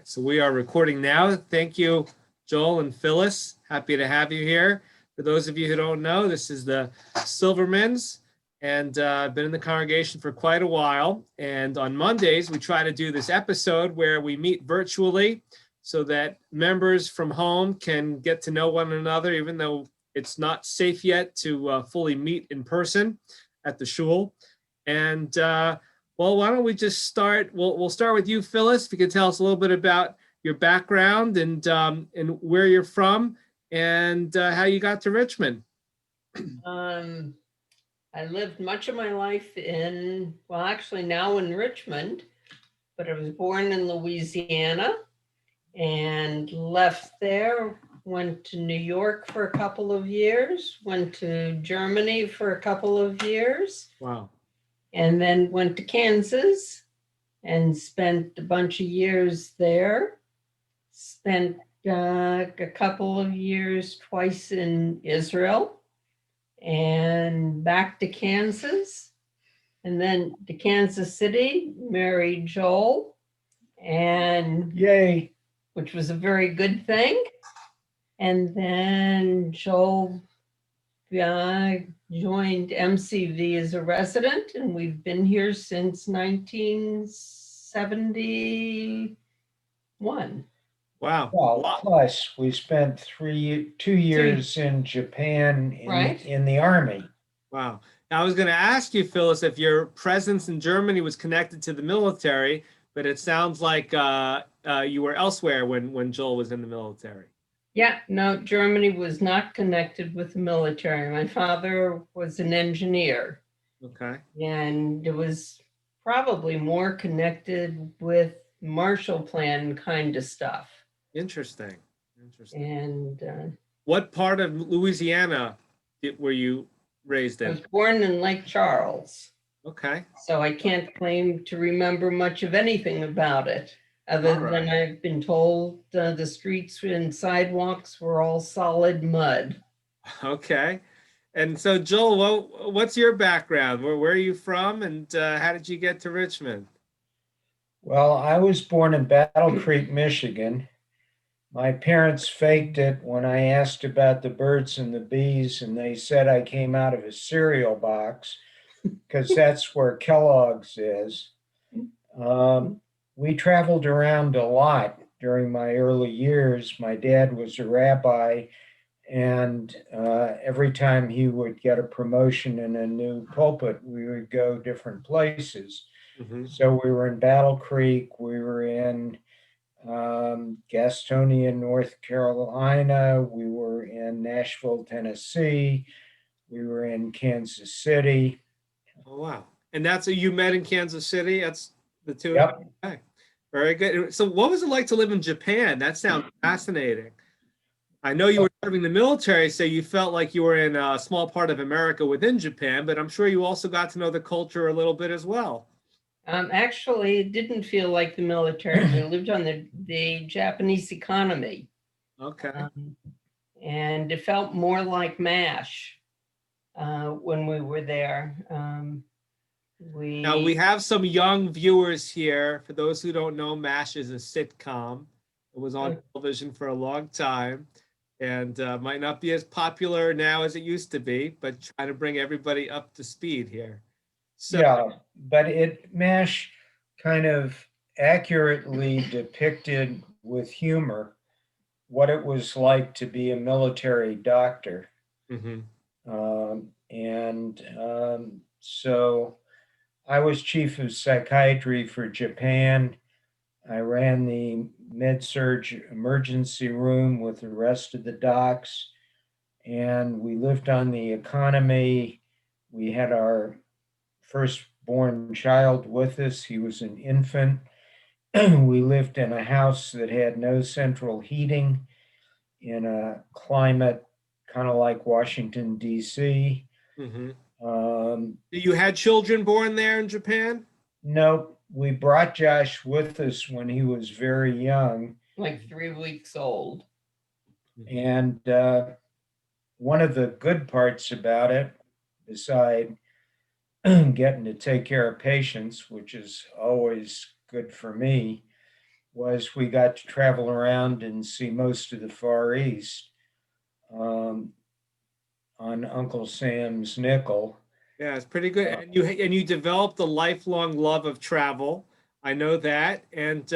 right, so we are recording now. Thank you, Joel and Phyllis. Happy to have you here. For those of you who don't know, this is the Silvermans, and I've been in the congregation for quite a while. And on Mondays, we try to do this episode where we meet virtually so that members from home can get to know one another, even though it's not safe yet to fully meet in person at the shul. And well, why don't we just start? We'll start with you, Phyllis. If you could tell us a little bit about your background and where you're from and how you got to Richmond. I lived much of my life in, well, actually now in Richmond, but I was born in Louisiana and left there, went to New York for a couple of years, went to Germany for a couple of years. Wow. And then went to Kansas and spent a bunch of years there. Spent a couple of years twice in Israel and back to Kansas. And then to Kansas City, married Joel, and Yay. which was a very good thing. And then Joel joined MCV as a resident, and we've been here since 1971. Wow. Well, plus we spent 2 years in Japan Right. in the army. Wow. Now, I was going to ask you, Phyllis, if your presence in Germany was connected to the military, but it sounds like you were elsewhere when Joel was in the military. Yeah, no, Germany was not connected with the military. My father was an engineer. Okay. And it was probably more connected with Marshall Plan kind of stuff. Interesting. And What part of Louisiana were you raised I in? was born in Lake Charles. Okay. So I can't claim to remember much of anything about it, other All right. than I've been told the streets and sidewalks were all solid mud. Okay. And so, Joel, what's your background? Where are you from, and how did you get to Richmond? Well, I was born in Battle Creek, Michigan. My parents faked it when I asked about the birds and the bees, and they said I came out of a cereal box because that's where Kellogg's is. We traveled around a lot during my early years. My dad was a rabbi, and every time he would get a promotion in a new pulpit, we would go different places. Mm-hmm. So we were in Battle Creek, we were in Gastonia, North Carolina, we were in Nashville, Tennessee, we were in Kansas City. Oh, wow. And that's you met in Kansas City? That's the two? Yep. Okay. Very good. So what was it like to live in Japan? That sounds fascinating. I know you were serving the military, so you felt like you were in a small part of America within Japan, but I'm sure you also got to know the culture a little bit as well. Actually, it didn't feel like the military. We lived on the Japanese economy. Okay. And it felt more like MASH when we were there. Now, we have some young viewers here. For those who don't know, MASH is a sitcom. It was on television for a long time and might not be as popular now as it used to be, but trying to bring everybody up to speed here. So, yeah, but MASH kind of accurately depicted with humor what it was like to be a military doctor. Mm-hmm. So I was chief of psychiatry for Japan. I ran the med-surg emergency room with the rest of the docs, and we lived on the economy. We had our firstborn child with us. He was an infant. We lived in a house that had no central heating in a climate kind of like Washington, D.C. Mm-hmm. You had children born there in Japan? Nope. We brought Josh with us when he was very young. Like 3 weeks old. And one of the good parts about it, beside getting to take care of patients, which is always good for me, was we got to travel around and see most of the Far East um, on Uncle Sam's nickel. Yeah, it's pretty good. And you developed a lifelong love of travel. I know that. And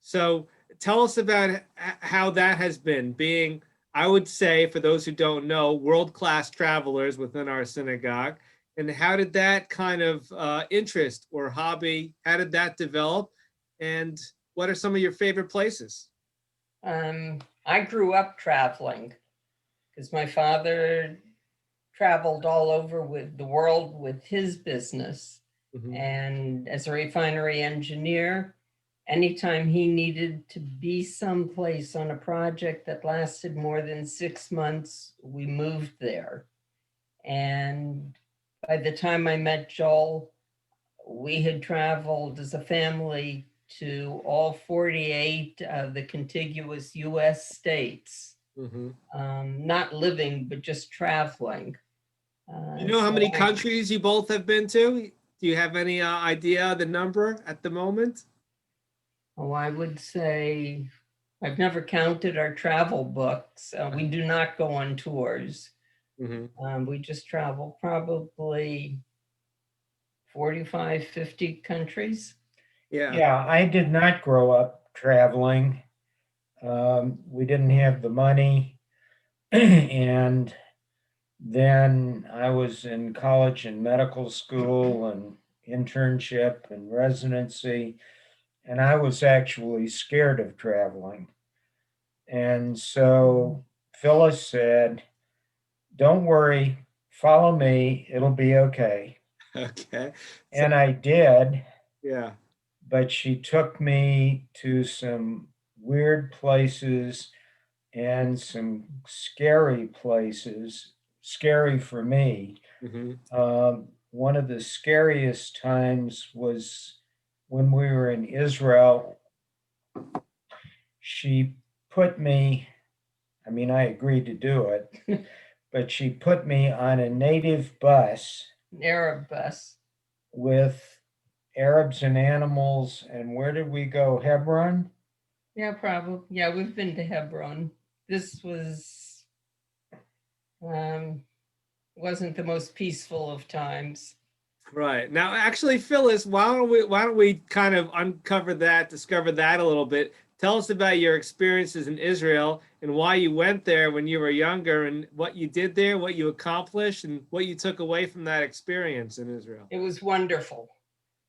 so tell us about how that has been being, I would say, for those who don't know, world-class travelers within our synagogue. And how did that kind of interest or hobby, how did that develop? And what are some of your favorite places? I grew up traveling because my father traveled all over with the world with his business. Mhm. And as a refinery engineer, anytime he needed to be someplace on a project that lasted more than 6 months, we moved there. And by the time I met Joel, we had traveled as a family to all 48 of the contiguous US states, Mhm. not living, but just traveling. You know how many So countries you both have been to? Do you have any idea the number at the moment? I would say I've never counted our travel books. We do not go on tours. Mhm. We just travel probably 45, 50 countries. Yeah. Yeah, I did not grow up traveling. We didn't have the money. And then I was in college and medical school and internship and residency, and I was actually scared of traveling. And so Phyllis said, "Don't worry, follow me, it'll be okay." Okay. So And I did, yeah. but she took me to some weird places and some scary places, scary for me. Mhm. One of the scariest times was when we were in Israel. She put me, I mean, I agreed to do it, but she put me on a native bus An Arab bus. with Arabs and animals. And where did we go? Hebron? Yeah, probably. Yeah, we've been to Hebron. This um, wasn't the most peaceful of times. Right. Now, actually, Phyllis, why don't we kind of uncover that, discover that a little bit? Tell us about your experiences in Israel and why you went there when you were younger and what you did there, what you accomplished, and what you took away from that experience in Israel. It was wonderful.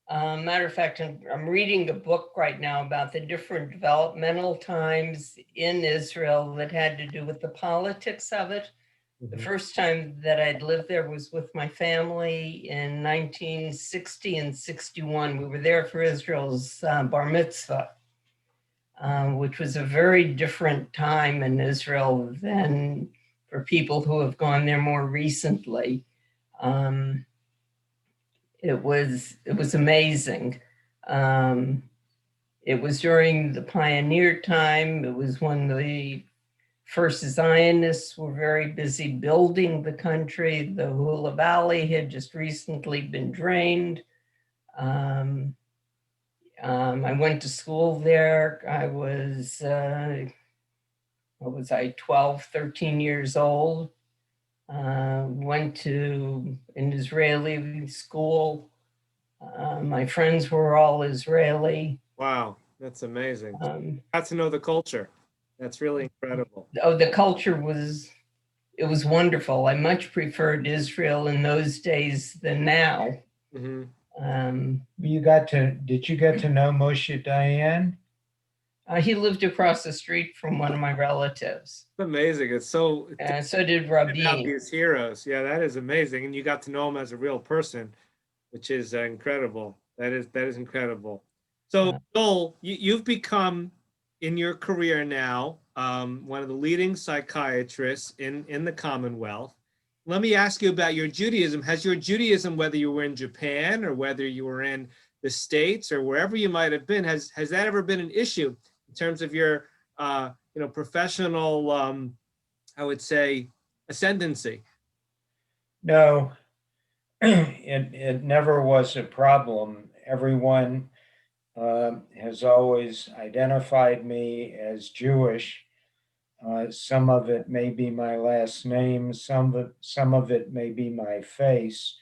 Matter of fact, I'm reading a book right now about the different developmental times in Israel that had to do with the politics of it. The Mhm. first time that I'd lived there was with my family in 1960 and 61. We were there for Israel's bar mitzvah, which was a very different time in Israel than for people who have gone there more recently. Um, it was amazing. Um, it was during the pioneer time. It was when the first Zionists were very busy building the country. The Hula Valley had just recently been drained. Um, I went to school there. I was, what was I, 12, 13 years old. Went to an Israeli school. My friends were all Israeli. Wow, that's amazing. Um, Got to know the culture. That's really incredible. the culture was wonderful. I much preferred Israel in those days than now. Mhm. Did you get to know Moshe Dayan? He lived across the street from one of my relatives. It's amazing. It's so So did about Rabin. these heroes. Yeah, that is amazing. And you got to know him as a real person, which is incredible. That is incredible. So, Uh, Joel, you've become in your career now one of the leading psychiatrists in the Commonwealth. Let me ask you about your Judaism. Has your Judaism, whether you were in Japan or whether you were in the States or wherever you might have been, has that ever been an issue in terms of your professional, I would say, ascendancy? No, it never was a problem. Everyone has always identified me as Jewish. Some of it may be my last name, some of it may be my face.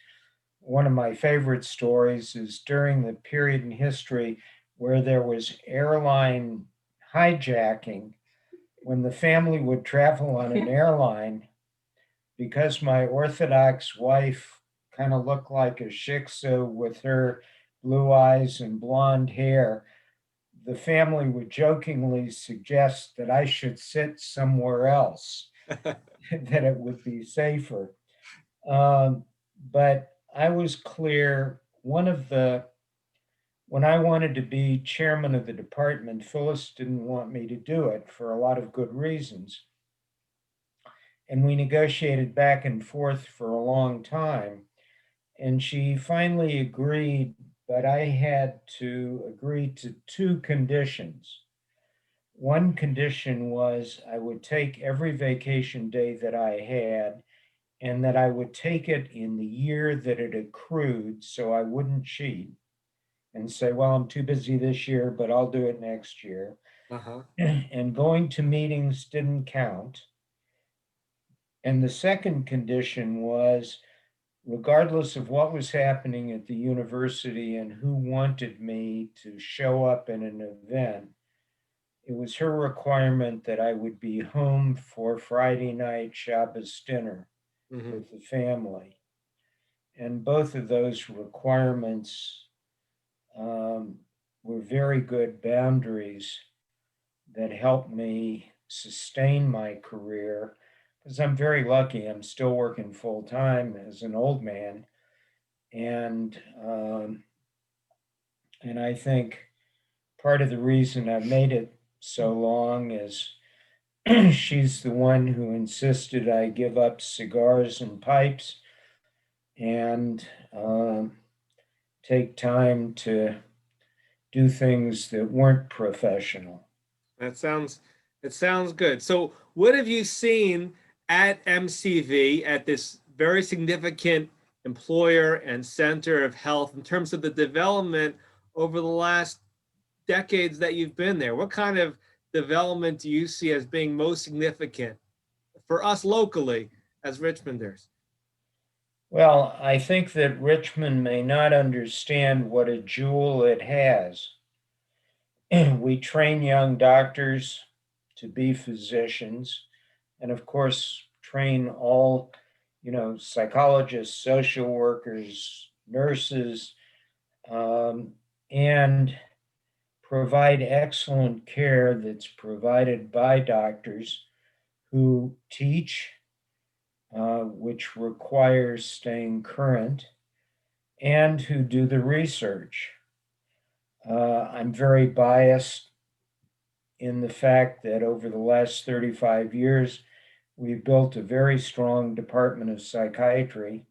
One of my favorite stories is during the period in history where there was airline hijacking. When the family would travel on an airline, because my Orthodox wife kind of looked like a Shih Tzu with her blue eyes and blonde hair, the family would jokingly suggest that I should sit somewhere else, that it would be safer. But I was clear. When I wanted to be chairman of the department, Phyllis didn't want me to do it for a lot of good reasons. And we negotiated back and forth for a long time. And she finally agreed, but I had to agree to two conditions. One condition was I would take every vacation day that I had and that I would take it in the year that it accrued so I wouldn't cheat and say, well, I'm too busy this year, but I'll do it next year. Uh-huh. And going to meetings didn't count. And the second condition was, regardless of what was happening at the university and who wanted me to show up in an event, it was her requirement that I would be home for Friday night Shabbos dinner Mhm. with the family. And both of those requirements were very good boundaries that helped me sustain my career because I'm very lucky. I'm still working full time as an old man, and um, and I think part of the reason I've made it so long is she's the one who insisted I give up cigars and pipes and take time to do things that weren't professional. That sounds it sounds good. So what have you seen at MCV, at this very significant employer and center of health, in terms of the development over the last decades that you've been there? What kind of development do you see as being most significant for us locally as Richmonders? Well, I think that Richmond may not understand what a jewel it has. We train young doctors to be physicians, and of course, train all, psychologists, social workers, nurses, and provide excellent care that's provided by doctors who teach, which requires staying current, and who do the research. I'm very biased in the fact that over the last 35 years, we've built a very strong department of psychiatry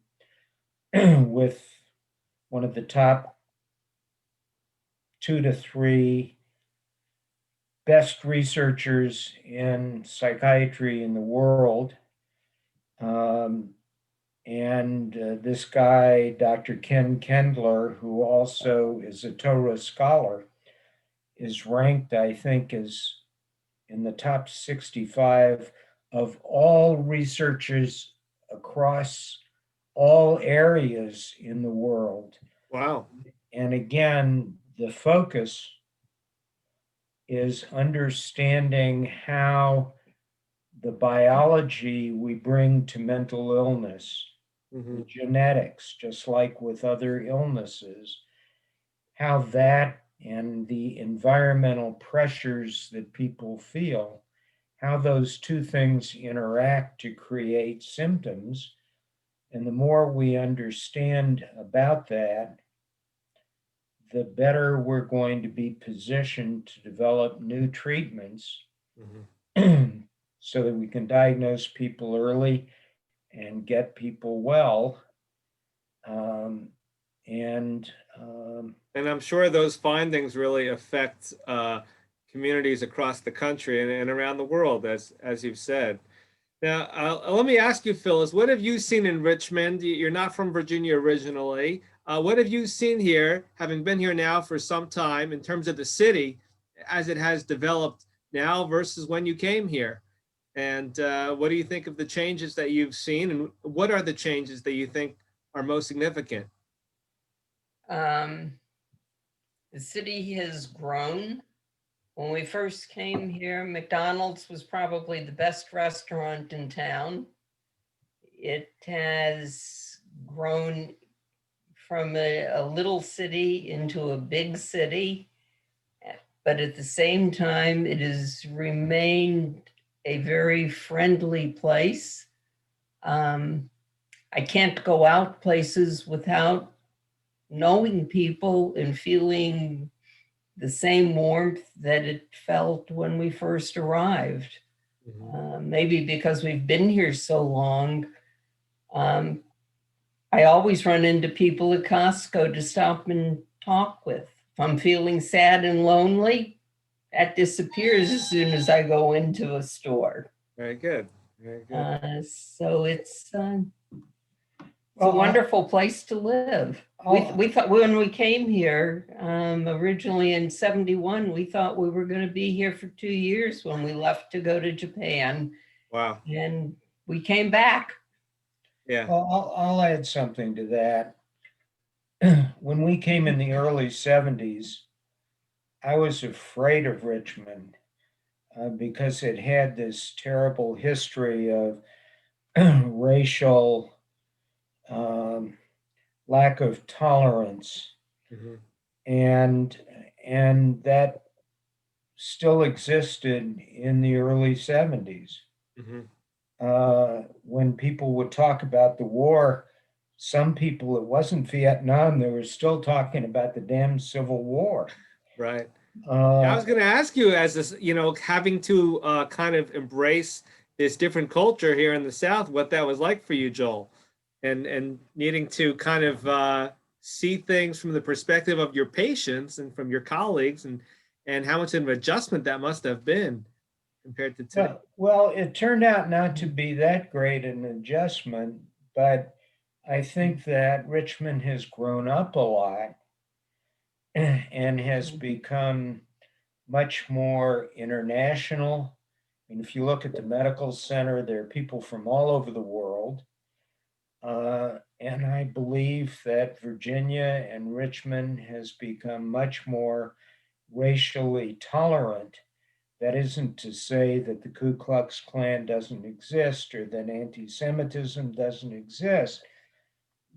with one of the top 2 to 3 best researchers in psychiatry in the world. And this guy, Dr. Ken Kendler, who also is a Torah scholar, is ranked, I think, as in the top 65 of all researchers across all areas in the world. Wow. And again, the focus is understanding how the biology we bring to mental illness, Mm-hmm. the genetics, just like with other illnesses, how that and the environmental pressures that people feel, how those two things interact to create symptoms. And the more we understand about that, the better we're going to be positioned to develop new treatments so that we can diagnose people early and get people well. Um, and And I'm sure those findings really affect communities across the country and around the world, as you've said. Now, let me ask you, Phyllis, what have you seen in Richmond? You're not from Virginia originally. What have you seen here, having been here now for some time, in terms of the city as it has developed now versus when you came here? And what do you think of the changes that you've seen? And what are the changes that you think are most significant? The city has grown. When we first came here, McDonald's was probably the best restaurant in town. It has grown from a little city into a big city, but at the same time, it has remained a very friendly place. I can't go out places without knowing people and feeling the same warmth that it felt when we first arrived. Maybe because we've been here so long. I always run into people at Costco to stop and talk with. If I'm feeling sad and lonely, that disappears as soon as I go into a store. Very good. Very good. So it's a Well, wonderful place to live. We thought when we came here originally in '71, we thought we were going to be here for 2 years when we left to go to Japan, Wow. and we came back. Yeah. Well, I'll add something to that. When we came in the early 70s, I was afraid of Richmond because it had this terrible history of racial lack of tolerance, Mhm. and that still existed in the early 70s. Mhm. When people would talk about the war, some people, it wasn't Vietnam, they were still talking about the damn Civil War. Right. I was Uh, going to ask you, as this, having to kind of embrace this different culture here in the South, what that was like for you, Joel, and needing to kind of see things from the perspective of your patients and from your colleagues, and how much of an adjustment that must have been compared to today. well, it turned out not to be that great an adjustment, but I think that Richmond has grown up a lot and has become much more international. And if you look at the medical center, there are people from all over the world. And I believe that Virginia and Richmond has become much more racially tolerant. That isn't to say that the Ku Klux Klan doesn't exist or that anti-Semitism doesn't exist,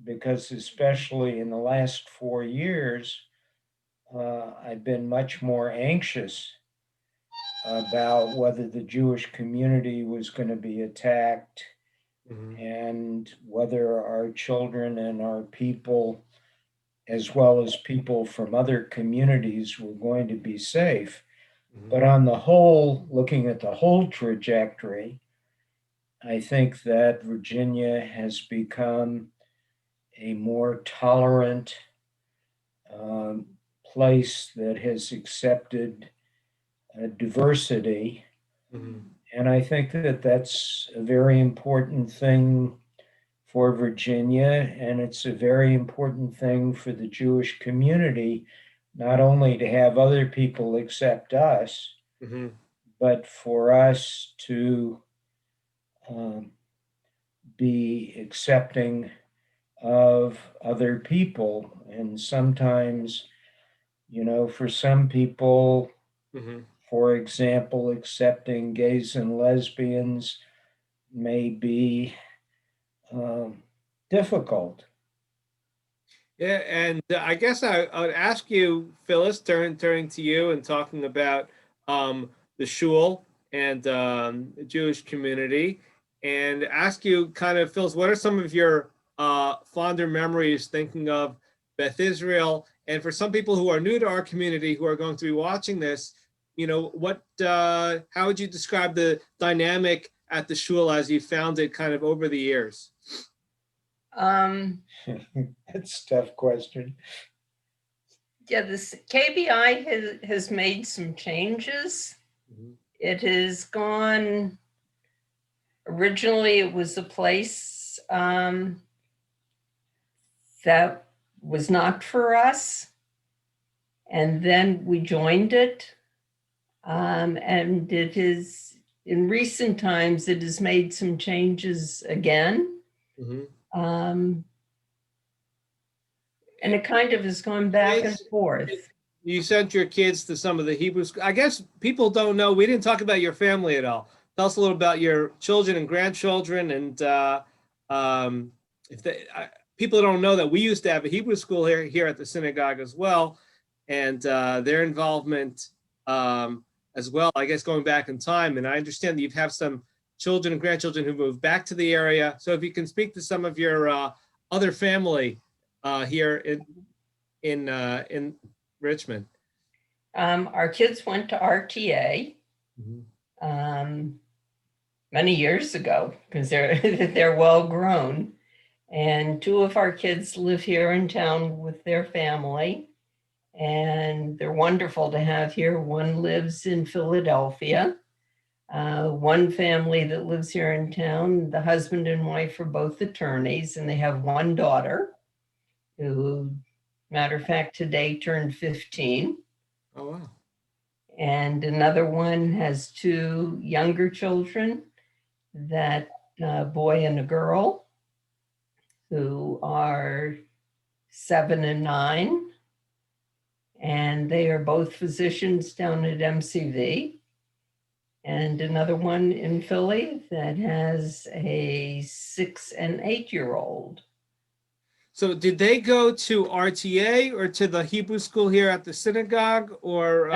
because especially in the last 4 years, I've been much more anxious about whether the Jewish community was going to be attacked Mhm. and whether our children and our people, as well as people from other communities, were going to be safe. Mhm. But on the whole, looking at the whole trajectory, I think that Virginia has become a more tolerant um, place that has accepted diversity. Mhm. And I think that that's a very important thing for Virginia, and it's a very important thing for the Jewish community, not only to have other people accept us, Mhm. but for us to um, be accepting of other people. And sometimes, for some people, Mhm. for example, accepting gays and lesbians may be um, difficult. Yeah, and I guess I would ask you, Phyllis, turning to you and talking about the shul and the Jewish community, and ask you kind of, Phyllis, what are some of your fonder memories thinking of Beth Israel? And for some people who are new to our community who are going to be watching this, how would you describe the dynamic at the shul as you found it kind of over the years? Um, That's a tough question. yeah, this KBI has made some changes. Mhm. It has gone, originally it was a place that was not for us. And then we joined it. And it is, in recent times, it has made some changes again. Mhm. And it kind of has gone back and forth. You sent your kids to some of the Hebrew school. I guess people don't know. We didn't talk about your family at all. Tell us a little about your children and grandchildren, and if they people don't know that we used to have a Hebrew school here at the synagogue as well, and their involvement as well. I guess going back in time, and I understand that you have some children and grandchildren who moved back to the area. So if you can speak to some of your other family here in Richmond. Our kids went to RTA many years ago because they're well grown. And two of our kids live here in town with their family, and they're wonderful to have here. One lives in Philadelphia. One family that lives here in town, the husband and wife are both attorneys, and they have one daughter who, matter of fact, today turned 15. Oh, wow. And another one has two younger children, that boy and a girl, who are 7 and 9. And they are both physicians down at MCV. And another one in Philly that has a 6 and 8-year-old. So did they go to RTA or to the Hebrew school here at the synagogue, or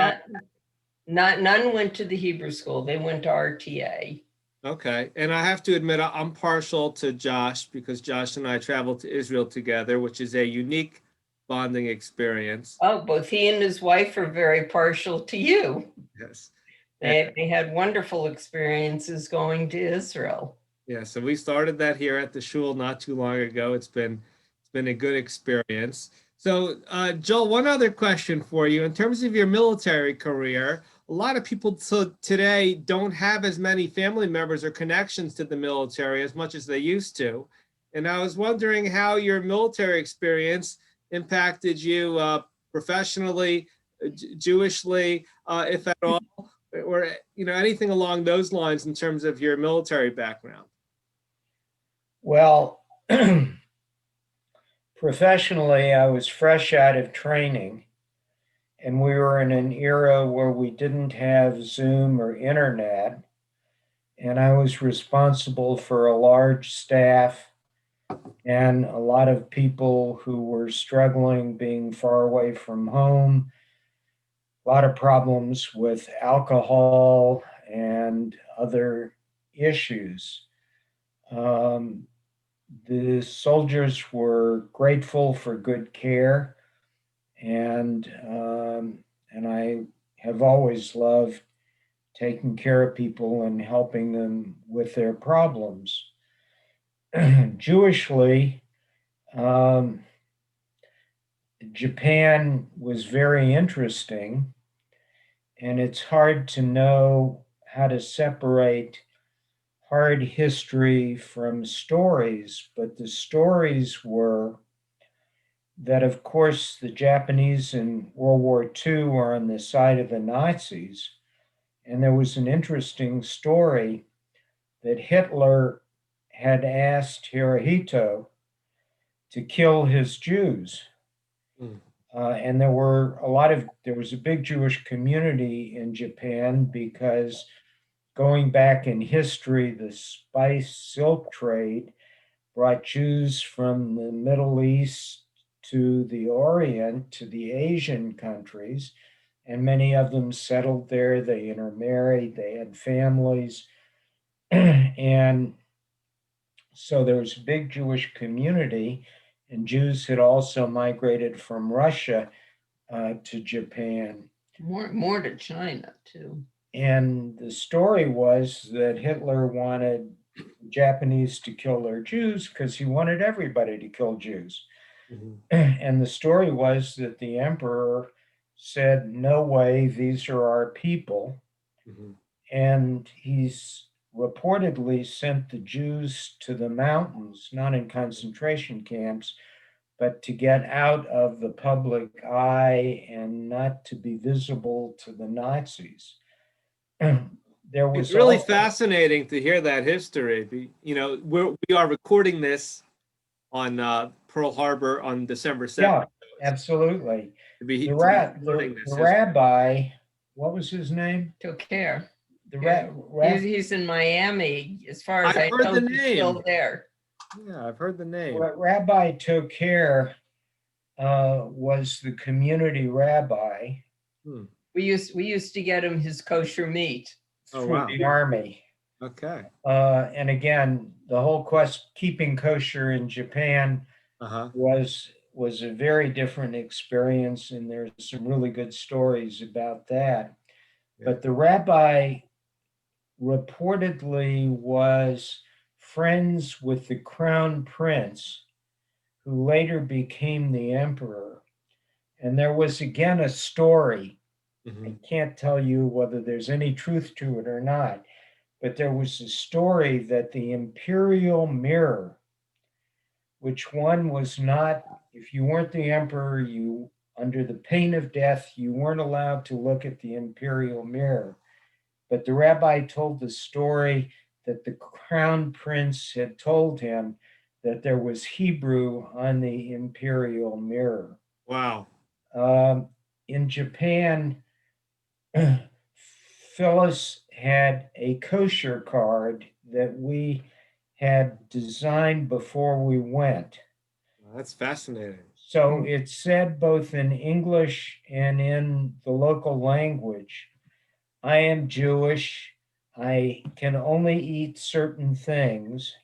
None went to the Hebrew school. They went to RTA. okay? And I have to admit, I'm partial to Josh because Josh and I traveled to Israel together, which is a unique bonding experience. Oh, both he and his wife are very partial to you. Yes. They had wonderful experiences going to Israel. Yeah, so we started that here at the shul not too long ago. It's been a good experience. So, Joel, one other question for you. In terms of your military career, a lot of people today don't have as many family members or connections to the military as much as they used to. And I was wondering how your military experience impacted you professionally, Jewishly, if at all, or anything along those lines in terms of your military background. Well, professionally, I was fresh out of training, and we were in an era where we didn't have Zoom or internet. And I was responsible for a large staff and a lot of people who were struggling being far away from home, a lot of problems with alcohol and other issues. Um, the soldiers were grateful for good care, and I have always loved taking care of people and helping them with their problems. Jewishly, um, Japan was very interesting, and it's hard to know how to separate hard history from stories, but the stories were that, of course, the Japanese in World War II were on the side of the Nazis. And there was an interesting story that Hitler had asked Hirohito to kill his Jews. Mm. And there was a big Jewish community in Japan because going back in history, the spice silk trade brought Jews from the Middle East to the Orient, to the Asian countries, and many of them settled there. They intermarried, they had families. And so there was a big Jewish community, and Jews had also migrated from Russia to Japan. More to China, too. And the story was that Hitler wanted the Japanese to kill their Jews because he wanted everybody to kill Jews. Mhm. And the story was that the emperor said, "No way, these are our people." Mhm. And he's reportedly sent the Jews to the mountains, not in concentration camps, but to get out of the public eye and not to be visible to the Nazis. There was It's really also- fascinating to hear that history. We are recording this on Pearl Harbor on December 7th. Yeah, absolutely. To be The learning this history. rabbi, what was his name? Took care. The He's in Miami, as far as I've I heard know, the he's name. still there. Yeah, I've heard the name. Rabbi took care was the community rabbi We used to get him his kosher meat. Oh, through wow. the army. Okay. And again, the whole quest keeping kosher in Japan Uh-huh. was a very different experience, and there's some really good stories about that. Yeah. But the rabbi reportedly was friends with the crown prince, who later became the emperor. And there was again a story. Mhm. I can't tell you whether there's any truth to it or not, but there was a story that the imperial mirror, which one was not, if you weren't the emperor, you, under the pain of death, you weren't allowed to look at the imperial mirror. But the rabbi told the story that the crown prince had told him that there was Hebrew on the imperial mirror. Wow. In Japan, Phyllis had a kosher card that we had designed before we went. Well, that's fascinating. So it said both in English and in the local language, I am Jewish. I can only eat certain things.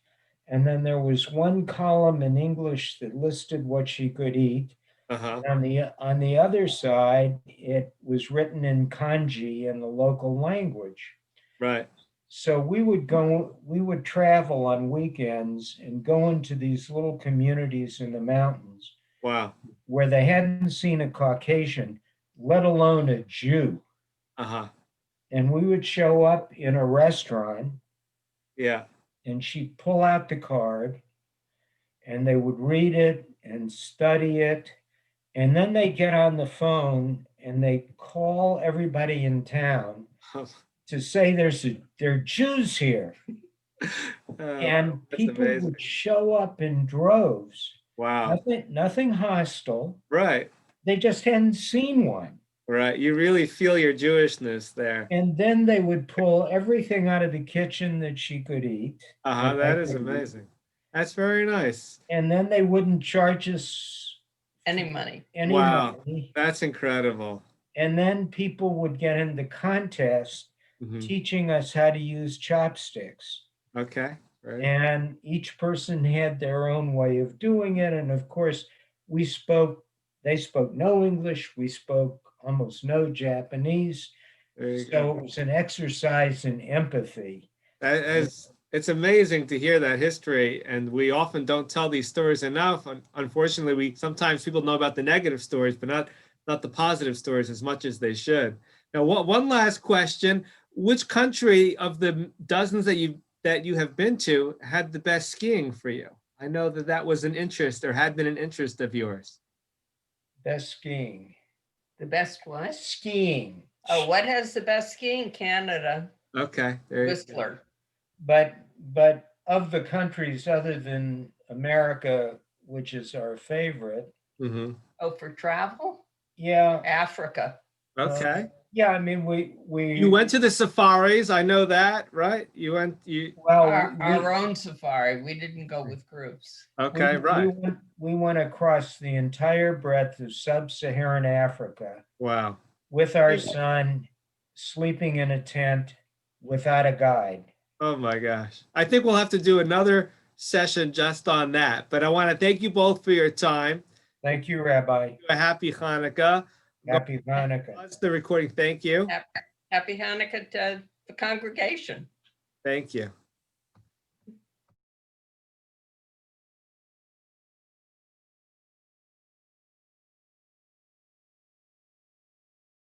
And then there was one column in English that listed what she could eat. Uh-huh. On the other side, it was written in kanji in the local language. Right. So we would travel on weekends and go into these little communities in the mountains Wow. where they hadn't seen a Caucasian, let alone a Jew. Uh-huh. And we would show up in a restaurant Yeah. and she'd pull out the card and they would read it and study it. And then they get on the phone and they call everybody in town to say there are Jews here. And That's people amazing. would show up in droves. Wow. Nothing hostile. Right. They just hadn't seen one. Right. You really feel your Jewishness there. And then they would pull everything out of the kitchen that she could eat. Uh-huh. and That I is could eat. amazing. That's very nice. And then they wouldn't charge us Any money. any Wow. money. That's incredible. And then people would get into contests Mhm. teaching us how to use chopsticks. Okay. Right. And each person had their own way of doing it. And of course, they spoke no English, we spoke almost no Japanese. There you So go. it was an exercise in empathy. It's amazing to hear that history, and we often don't tell these stories enough. Unfortunately, sometimes people know about the negative stories, but not the positive stories as much as they should. Now, one last question: which country of the dozens that you have been to had the best skiing for you? I know that was an interest or had been an interest of yours. Best skiing. The best what? Skiing. Oh, what has the best skiing? Canada. Okay, there you go. Whistler. But of the countries other than America, which is our favorite, Mm-hmm. Oh, for travel? yeah, Africa. Okay. yeah. I mean, we You went to the safaris. I know that, right? well, Our own safari. We didn't go with groups. Okay, right. We went across the entire breadth of sub-Saharan Africa Wow. with our son, sleeping in a tent without a guide. Oh my gosh. I think we'll have to do another session just on that. But I want to thank you both for your time. Thank you, Rabbi. A happy Hanukkah. Happy Hanukkah. That's the recording. Thank you. Happy Hanukkah to the congregation. Thank you.